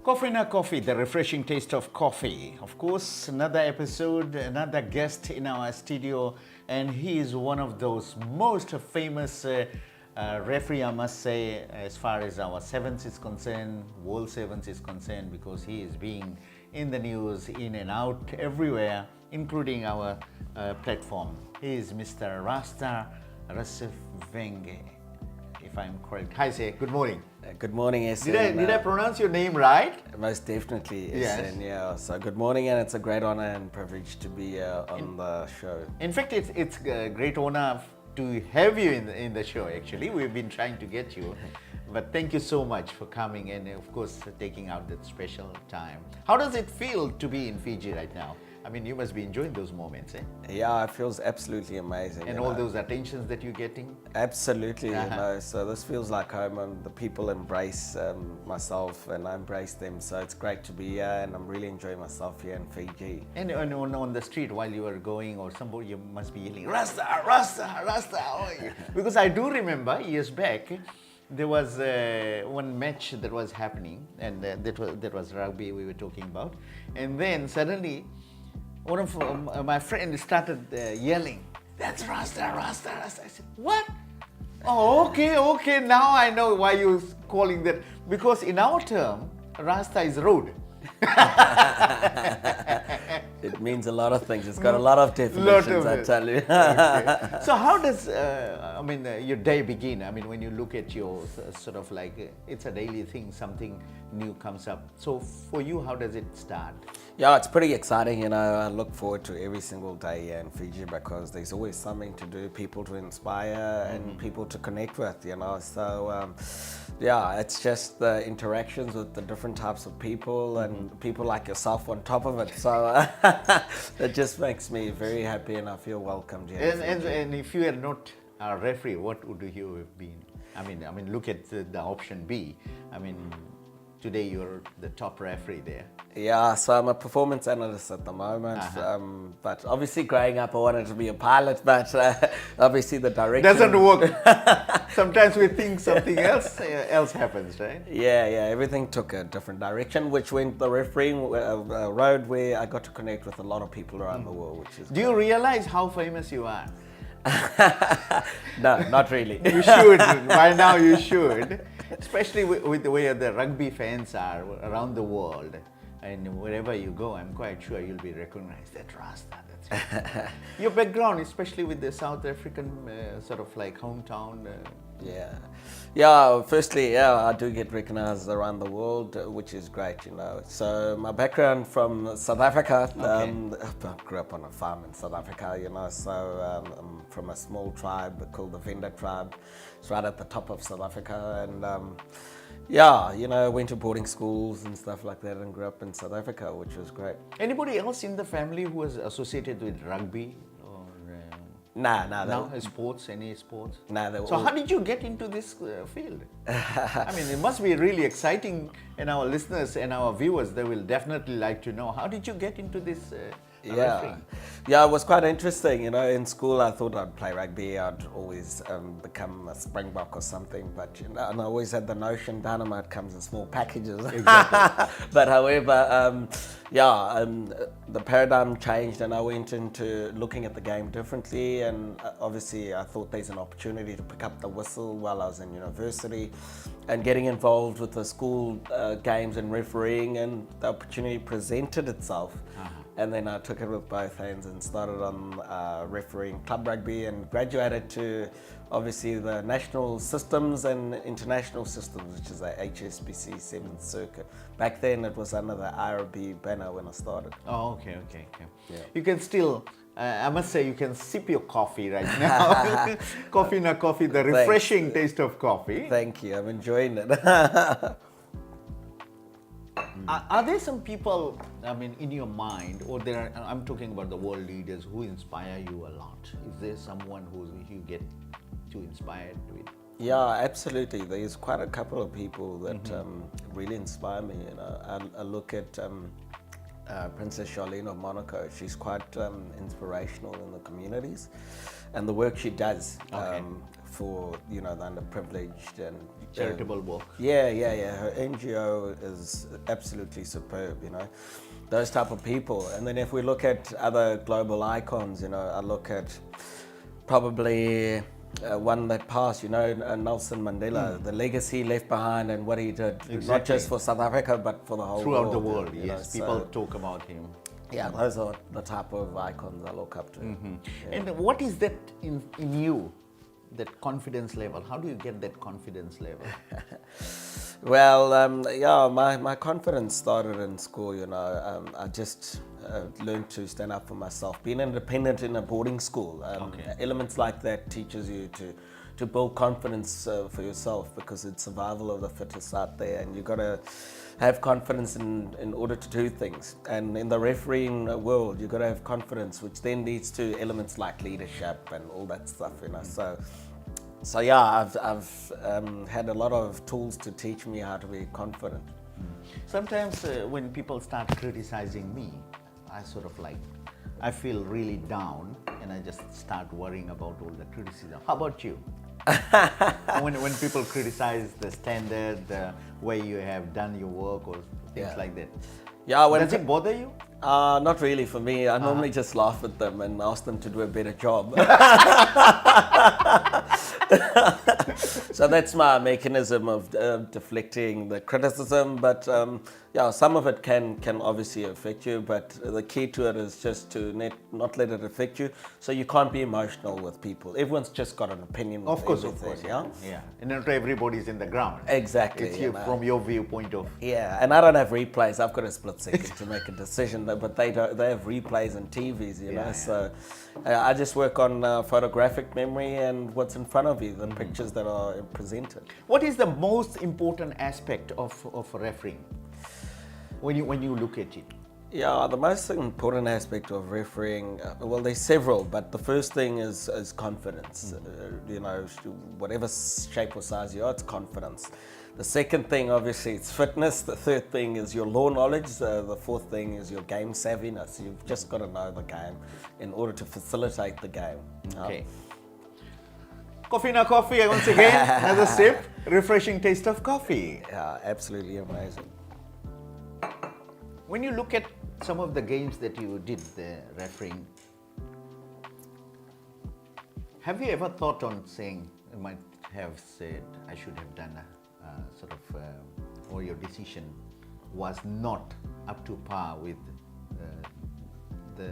Kofeena coffee, the refreshing taste of coffee. Of course, another episode, another guest in our studio, and he is one of those most famous referee, I must say, as far as our sevens is concerned, World Sevens is concerned, because he is being in the news, in and out, everywhere, including our platform. He is Mr. Rasta Rasivhenge, if I'm correct. Hi, sir. Good morning. Good morning, SN. Did I pronounce your name right? Most definitely, Yes. SN. Yeah. So good morning, and it's a great honor and privilege to be on the show. In fact, it's a great honor to have you in the show. Actually, we've been trying to get you, but thank you so much for coming and, of course, taking out that special time. How does it feel to be in Fiji right now? I mean, you must be enjoying those moments, eh? Yeah, it feels absolutely amazing. And all those attentions that you're getting. Absolutely, So this feels like home, and the people embrace myself, and I embrace them. So it's great to be here, and I'm really enjoying myself here in Fiji. And on the street while you were going, or somebody, you must be yelling, Rasta, Rasta, Rasta. How are you? Because I do remember years back, there was one match that was happening, and that was rugby we were talking about. And then suddenly, one of my friends started yelling, "That's Rasta, Rasta, Rasta." I said, "What? Oh, okay. Now I know why you're calling that. Because in our term, Rasta is road." It means a lot of things. It's got a lot of definitions, I tell you. Okay. So how does your day begin? I mean, when you look at your sort of like, it's a daily thing, something new comes up. So for you, how does it start? Yeah, it's pretty exciting. I look forward to every single day here in Fiji because there's always something to do, people to inspire and people to connect with, So, it's just the interactions with the different types of people and people like yourself on top of it. So it just makes me very happy and I feel welcomed here. And if you are not a referee, what would you have been? I mean, look at the option B. I mean, today you're the top referee there. Yeah, so I'm a performance analyst at the moment, but obviously growing up I wanted to be a pilot, but obviously the direction... Doesn't work. Sometimes we think something else happens, right? Yeah, everything took a different direction, which went the refereeing road where I got to connect with a lot of people around the world, which is Do you realize how famous you are? No, not really. You should. By now you should. Especially with the way the rugby fans are around the world. And wherever you go, I'm quite sure you'll be recognized. That Rasta, that's your background, especially with the South African sort of like hometown. Firstly, I do get recognized around the world, which is great, So my background from South Africa, I grew up on a farm in South Africa, So I'm from a small tribe called the Venda tribe. It's right at the top of South Africa, and went to boarding schools and stuff like that and grew up in South Africa, which was great. Anybody else in the family who was associated with rugby? Or No. Sports, any sports? So how did you get into this field? I mean, it must be really exciting, and our listeners and our viewers, they will definitely like to know, how did you get into this refereeing? Yeah, it was quite interesting. In school I thought I'd play rugby, I'd always become a Springbok or something, but and I always had the notion dynamite comes in small packages. Exactly. But however, the paradigm changed and I went into looking at the game differently, and obviously I thought there's an opportunity to pick up the whistle while I was in university and getting involved with the school games and refereeing, and the opportunity presented itself. And then I took it with both hands and started on refereeing club rugby and graduated to obviously the national systems and international systems, which is the HSBC Sevens circuit. Back then it was under the IRB banner when I started. Oh, okay. Yeah. You can still, I must say, you can sip your coffee right now. Kofeena coffee, the refreshing taste of coffee. Thank you, I'm enjoying it. Are there some people, in your mind, or I'm talking about the world leaders who inspire you a lot? Is there someone who you get too inspired with? Yeah, absolutely. There's quite a couple of people that really inspire me. I look at Princess Charlene of Monaco. She's quite inspirational in the communities and the work she does for the underprivileged and Charitable work. Yeah. Her NGO is absolutely superb. Those type of people. And then if we look at other global icons, I look at probably one that passed, Nelson Mandela, the legacy left behind and what he did, not just for South Africa, but for the whole Throughout world. the world, yes. People talk about him. Yeah, those are the type of icons I look up to. And what is that in you, that confidence level? How do you get that confidence level? Well, my confidence started in school. I just learned to stand up for myself. Being independent in a boarding school, elements like that teaches you to build confidence for yourself, because it's survival of the fittest out there, and you got to have confidence in order to do things. And in the refereeing world, you got to have confidence, which then leads to elements like leadership and all that stuff. So yeah, I've had a lot of tools to teach me how to be confident. Sometimes when people start criticizing me, I feel really down, and I just start worrying about all the criticism. How about you? when people criticize the standard, the way you have done your work or things like that. Yeah, does it bother you? Not really for me. I normally just laugh at them and ask them to do a better job. So that's my mechanism of deflecting the criticism. But some of it can obviously affect you. But the key to it is just to not let it affect you. So you can't be emotional with people. Everyone's just got an opinion. Of course, yeah. And not everybody's in the ground. Exactly. It's from your viewpoint of. Yeah, and I don't have replays. I've got a split second to make a decision, but they don't. They have replays and TVs, So I just work on photographic memory and what's in front of you, the pictures that are presented. What is the most important aspect of refereeing when you look at it? Yeah, the most important aspect of refereeing, there's several, but the first thing is confidence. Whatever shape or size you are, it's confidence. The second thing, obviously, it's fitness. The third thing is your law knowledge. The fourth thing is your game savviness. You've just got to know the game in order to facilitate the game. Okay. Kofeena coffee once again. Another sip. Refreshing taste of coffee. Yeah, absolutely amazing. When you look at some of the games that you did the refereeing, have you ever thought on saying, you might have said, I should have done or your decision was not up to par with the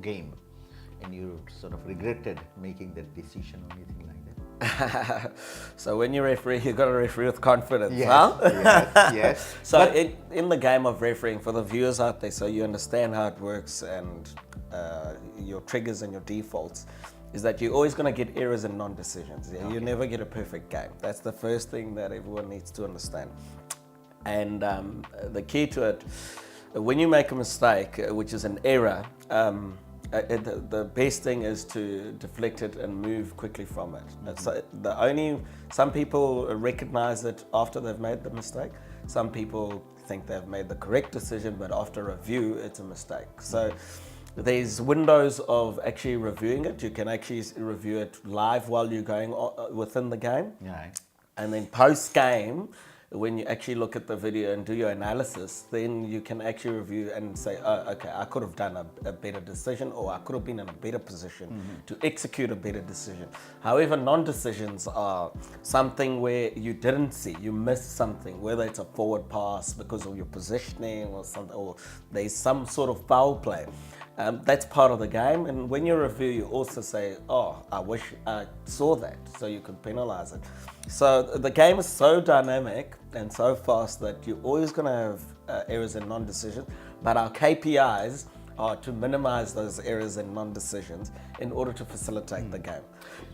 game, and you sort of regretted making that decision or anything like that? So when you referee, you got to referee with confidence, yes, huh? yes. So in the game of refereeing, for the viewers out there, so you understand how it works and your triggers and your defaults, is that you're always going to get errors and non-decisions. Yeah? Okay. You never get a perfect game. That's the first thing that everyone needs to understand. And the key to it, when you make a mistake, which is an error, the best thing is to deflect it and move quickly from it. So some people recognize it after they've made the mistake. Some people think they've made the correct decision, but after review, it's a mistake. So there's windows of actually reviewing it. You can actually review it live while you're going within the game. Yeah. And then post-game, when you actually look at the video and do your analysis, then you can actually review and say, oh, okay, I could have done a better decision, or I could have been in a better position to execute a better decision. However, non-decisions are something where you didn't see, you missed something, whether it's a forward pass because of your positioning or something, or there's some sort of foul play. That's part of the game, and when you review, you also say, oh, I wish I saw that, so you can penalize it. So the game is so dynamic and so fast that you're always going to have errors and non-decisions, but our KPIs are to minimize those errors and non-decisions in order to facilitate the game.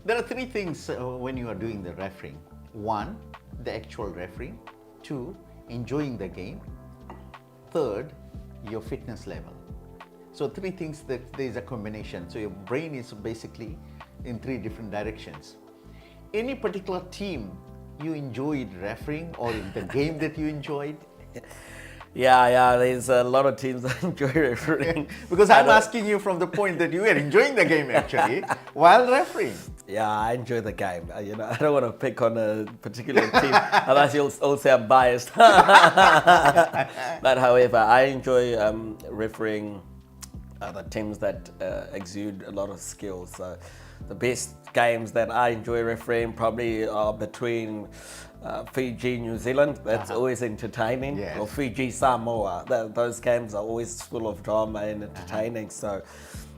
There are three things when you are doing the refereeing. One, the actual refereeing. Two, enjoying the game. Third, your fitness level. So three things that there is a combination. So your brain is basically in three different directions. Any particular team you enjoyed refereeing, or the game that you enjoyed? Yeah, there's a lot of teams that enjoy refereeing. Because I'm asking you from the point that you were enjoying the game actually while refereeing. Yeah, I enjoy the game. You know, I don't want to pick on a particular team, otherwise you'll all say I'm biased. But however, I enjoy refereeing the teams that exude a lot of skill. So the best games that I enjoy refereeing probably are between Fiji, New Zealand. That's always entertaining. Yes. Or Fiji, Samoa. Those games are always full of drama and entertaining. So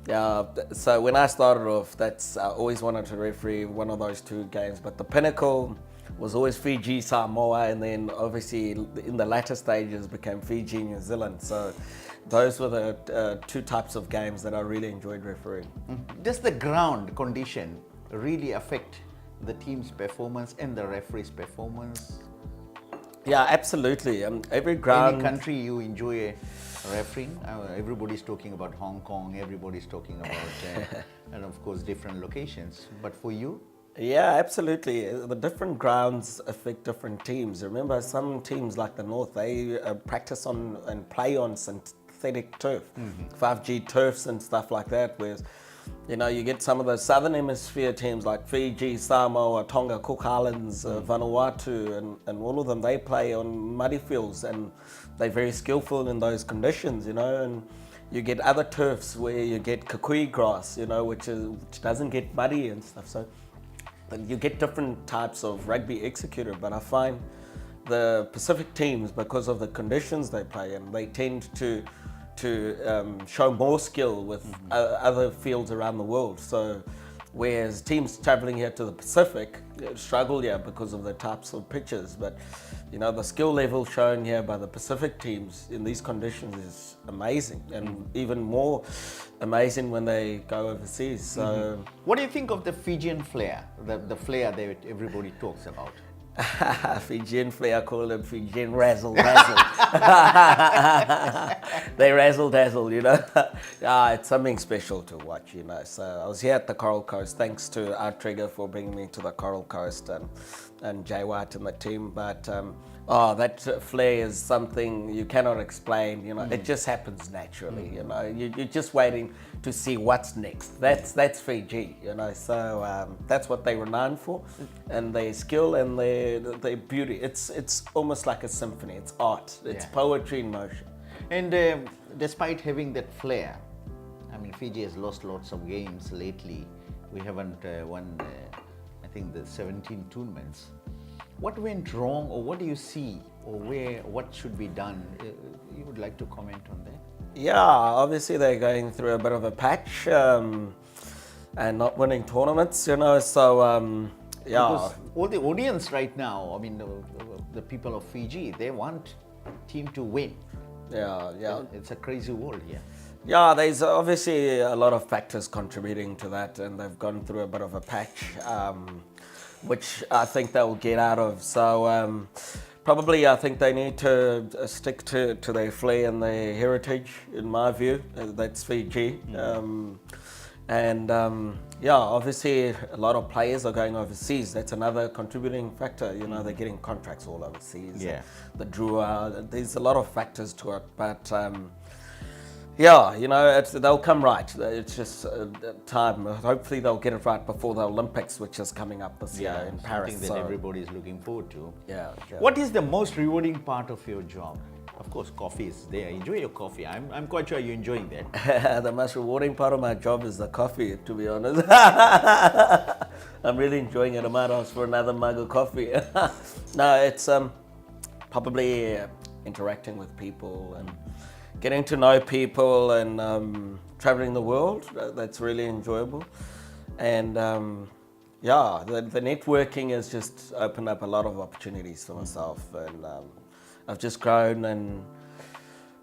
when I started off, I always wanted to referee one of those two games. But the pinnacle was always Fiji, Samoa, and then obviously in the latter stages became Fiji, New Zealand. So those were the two types of games that I really enjoyed refereeing. Does the ground condition really affect the team's performance and the referee's performance? Yeah, absolutely. Every ground. Any country you enjoy refereeing? Everybody's talking about Hong Kong, everybody's talking about, and of course, different locations. But for you? Yeah, absolutely. The different grounds affect different teams. Remember, some teams like the North, they practice on and play on synthetic turf, 5G turfs and stuff like that, whereas you know, you get some of the Southern Hemisphere teams like Fiji, Samoa, Tonga, Cook Islands, Vanuatu, and all of them, they play on muddy fields and they're very skillful in those conditions, you know, and you get other turfs where you get kukui grass, you know, which doesn't get muddy and stuff. So you get different types of rugby executed, but I find the Pacific teams, because of the conditions they play in, they tend to show more skill with other fields around the world. So whereas teams traveling here to the Pacific struggle here because of the types of pitches, but you know, the skill level shown here by the Pacific teams in these conditions is amazing, and even more amazing when they go overseas. So what do you think of the Fijian flair, the flair that everybody talks about? Fijian flair, I call them Fijian razzle dazzle. They razzle dazzle, you know. It's something special to watch, you know. So I was here at the Coral Coast, thanks to Art Trigger for bringing me to the Coral Coast and Jay White and the team. But that flair is something you cannot explain, you know. It just happens naturally, you know. You're just waiting to see what's next. That's Fiji, you know. So that's what they're renowned for, and their skill and their beauty. It's almost like a symphony. It's art. It's poetry in motion. And despite having that flair, I mean, Fiji has lost lots of games lately. We haven't won, I think, the 17 tournaments. What went wrong, or what do you see, or what should be done? You would like to comment on that? Yeah, obviously they're going through a bit of a patch and not winning tournaments, you know. So Because all the audience right now, I mean, the people of Fiji, they want team to win. Yeah. It's a crazy world here. Yeah, there's obviously a lot of factors contributing to that, and they've gone through a bit of a patch, which I think they'll get out of. So probably I think they need to stick to their flair and their heritage, in my view. That's Fiji. Obviously a lot of players are going overseas. That's another contributing factor. You know, they're getting contracts all overseas. Yeah. The Drua, there's a lot of factors to it, but you know, they'll come right. It's just time. Hopefully they'll get it right before the Olympics, which is coming up this year in Paris. Something that everybody is looking forward to. Yeah. What is the most rewarding part of your job? Of course, coffee is there. Enjoy your coffee. I'm quite sure you're enjoying that. The most rewarding part of my job is the coffee, to be honest. I'm really enjoying it. I might ask for another mug of coffee. No, it's probably interacting with people and getting to know people and traveling the world. That's really enjoyable. And the networking has just opened up a lot of opportunities for myself, and I've just grown, and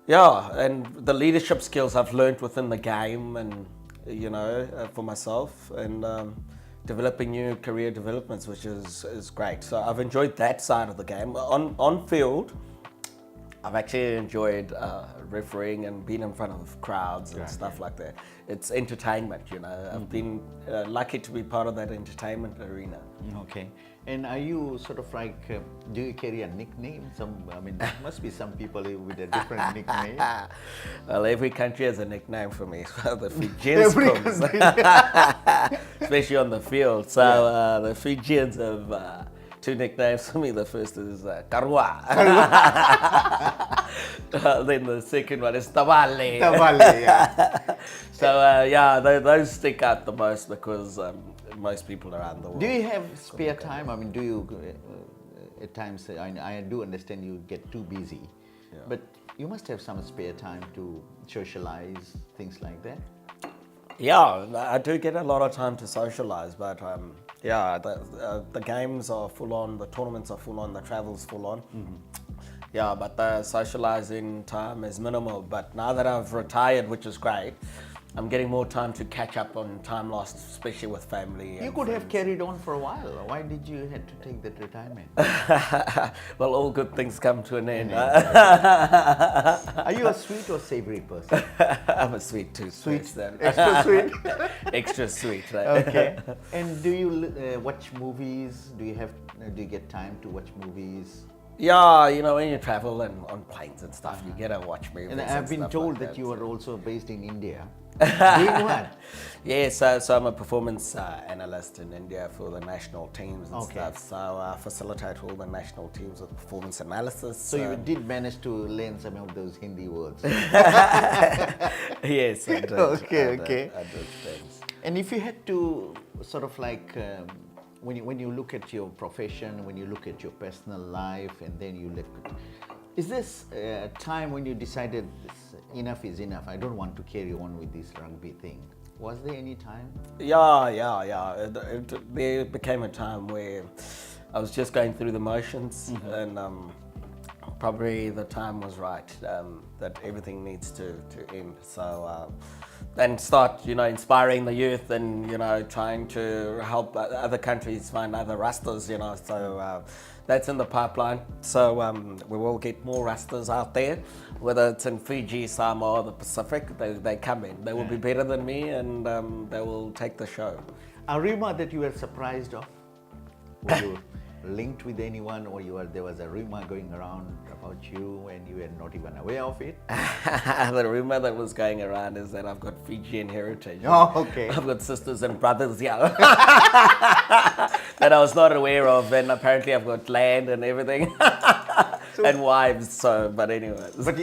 the leadership skills I've learned within the game, and you know, for myself, and developing new career developments, which is great. So I've enjoyed that side of the game. On field, I've actually enjoyed refereeing and being in front of crowds and stuff like that. It's entertainment, you know. I've been lucky to be part of that entertainment arena. Okay. And are you sort of like, do you carry a nickname? There must be some people with a different nickname. Well, every country has a nickname for me. So the Fijians, especially on the field. So the Fijians have two nicknames for me. The first is Karua. Then the second one is Tavale. Tavale, yeah. So those stick out the most because most people around the world. Do you have spare time? I mean, do you, at times, I do understand you get too busy, but you must have some spare time to socialize, things like that? Yeah, I do get a lot of time to socialize, but the games are full on, the tournaments are full on, the travel's full on. Yeah, but the socializing time is minimal. But now that I've retired, which is great, I'm getting more time to catch up on time lost, especially with family. You could have carried on for a while. Why did you have to take that retirement? Well, all good things come to an end. Are you a sweet or savory person? I'm a sweet tooth. Sweet, then. extra sweet. Extra sweet. Right? Okay. And do you watch movies? Do you get time to watch movies? Yeah, you know, when you travel and on planes and stuff, you get to watch movies. And I've been told that you are also based in India. Doing what? Yeah, so I'm a performance analyst in India for the national teams and stuff. So I facilitate all the national teams with performance analysis. So you did manage to learn some of those Hindi words. Yes, I did. Okay. I did things. And if you had to sort of like, when you look at your profession, when you look at your personal life, and then you look at, is this a time when you decided enough is enough, I don't want to carry on with this rugby thing? Was there any time? Yeah. There became a time where I was just going through the motions, and probably the time was right that everything needs to end. So and start, inspiring the youth, and trying to help other countries find other Rastas. So that's in the pipeline. So we will get more Rastas out there, whether it's in Fiji, Samoa, or the Pacific. They come in. They will be better than me, and they will take the show. A rumor that you were surprised of? Were you linked with anyone, or there was a rumor going around about you and you were not even aware of it? The rumor that was going around is that I've got Fijian heritage. Oh, okay. I've got sisters and brothers here that I was not aware of, and apparently I've got land and everything. And wives, but anyways. But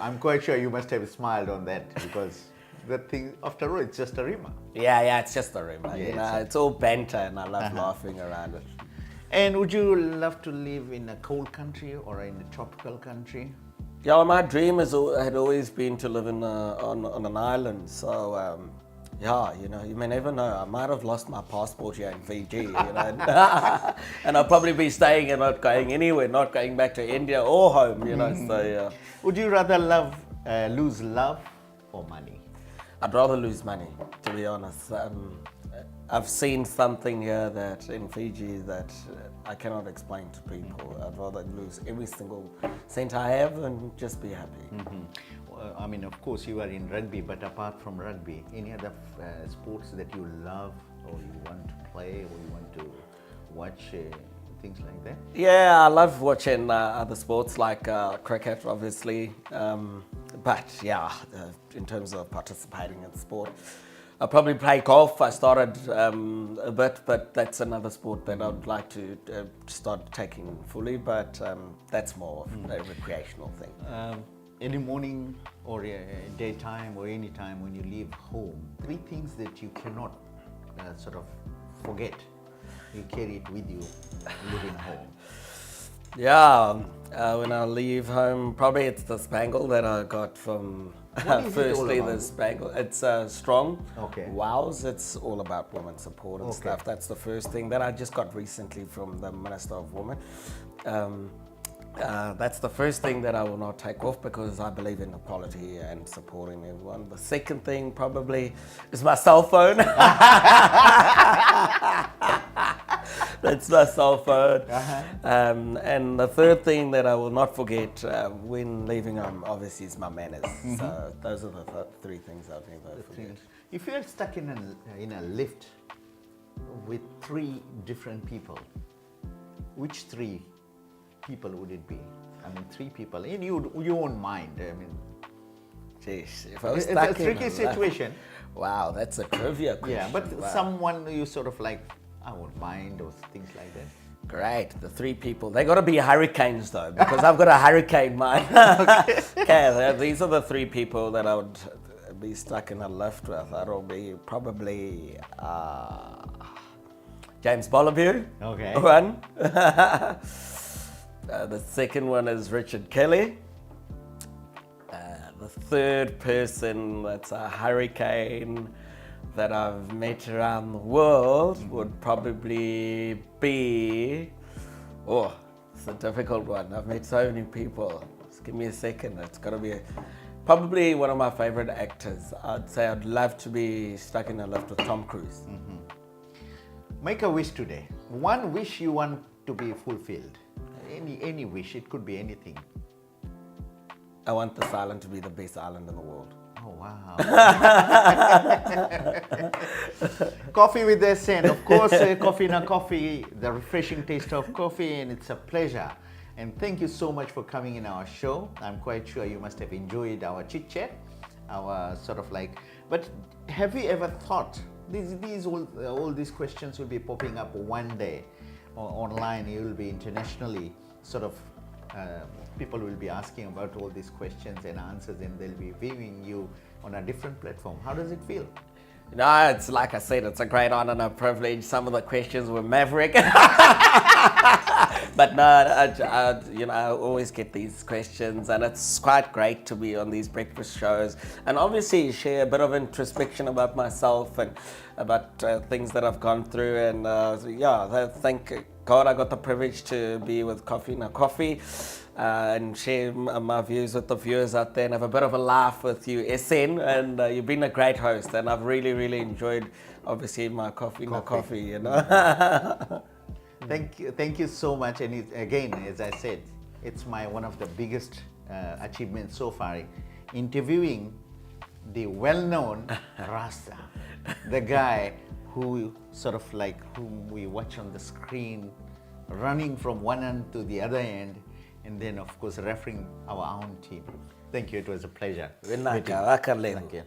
I'm quite sure you must have smiled on that, because that thing, after all, it's just a rumor. Yeah, it's just a rumor. Yeah, it's all banter, and I love laughing around it. And would you love to live in a cold country or in a tropical country? Yeah, my dream had always been to live on an island. So, you may never know. I might have lost my passport here in Fiji, and I'll probably be staying and not going anywhere, not going back to India or home, So, yeah. Would you rather lose love or money? I'd rather lose money, to be honest. I've seen something here that in Fiji that I cannot explain to people. I'd rather lose every single cent I have and just be happy. Well, I mean, of course, you are in rugby, but apart from rugby, any other sports that you love, or you want to play, or you want to watch, things like that? Yeah, I love watching other sports like cricket, obviously. But yeah, in terms of participating in sport, I probably play golf. I started a bit, but that's another sport that I'd like to start taking fully. But that's more of a recreational thing. Any morning or daytime or any time when you leave home, 3 things that you cannot sort of forget. You carry it with you leaving home. Yeah, when I leave home, probably it's the spangle that I got from. Firstly, the spangle. It's strong. Okay. Wows. It's all about women support and stuff. That's the first thing that I just got recently from the Minister of Women. That's the first thing that I will not take off, because I believe in equality and supporting everyone. The second thing probably is my cell phone. That's my cell phone. And the third thing that I will not forget when leaving home, obviously, is my manners. So those are the three things I'll never forget. If you're stuck in a lift with three different people, which three people would it be? I mean, three people. And you won't mind. I mean, jeez, if I was it's stuck a tricky situation. Wow, that's a trivia question. Yeah, but wow. Someone you sort of like, I won't mind, or things like that. Great, the three people. They got to be hurricanes though, because I've got a hurricane mind. Okay, these are the three people that I would be stuck in a lift with. That'll be probably James Boliview. Okay. One. The second one is Richard Kelly. The third person that's a hurricane that I've met around the world would probably be, oh, it's a difficult one. I've met so many people. Just give me a second. It's got to be probably one of my favorite actors. I'd say I'd love to be stuck in a lift with Tom Cruise. Make a wish today. One wish you want to be fulfilled. Any wish. It could be anything. I want this island to be the best island in the world. Oh, wow. Coffee with SN. Of course, kofeena coffee, the refreshing taste of coffee, and it's a pleasure. And thank you so much for coming in our show. I'm quite sure you must have enjoyed our chit-chat, our sort of like, but have you ever thought, all these questions will be popping up one day online, you will be internationally sort of, people will be asking about all these questions and answers, and they'll be viewing you on a different platform. How does it feel? No, it's like I said, it's a great honor and a privilege. Some of the questions were maverick. But no, I always get these questions, and it's quite great to be on these breakfast shows and obviously share a bit of introspection about myself and about things that I've gone through. And thank God I got the privilege to be with kofeena Coffee and share my views with the viewers out there and have a bit of a laugh with you, SN. And you've been a great host, and I've really, really enjoyed, obviously, my kofeena Coffee, you know. Thank you so much. And again, as I said, it's one of the biggest achievements so far, interviewing the well-known Rasta, the guy who sort of like whom we watch on the screen, running from one end to the other end, and then of course refereeing our own team. Thank you. It was a pleasure. Thank you.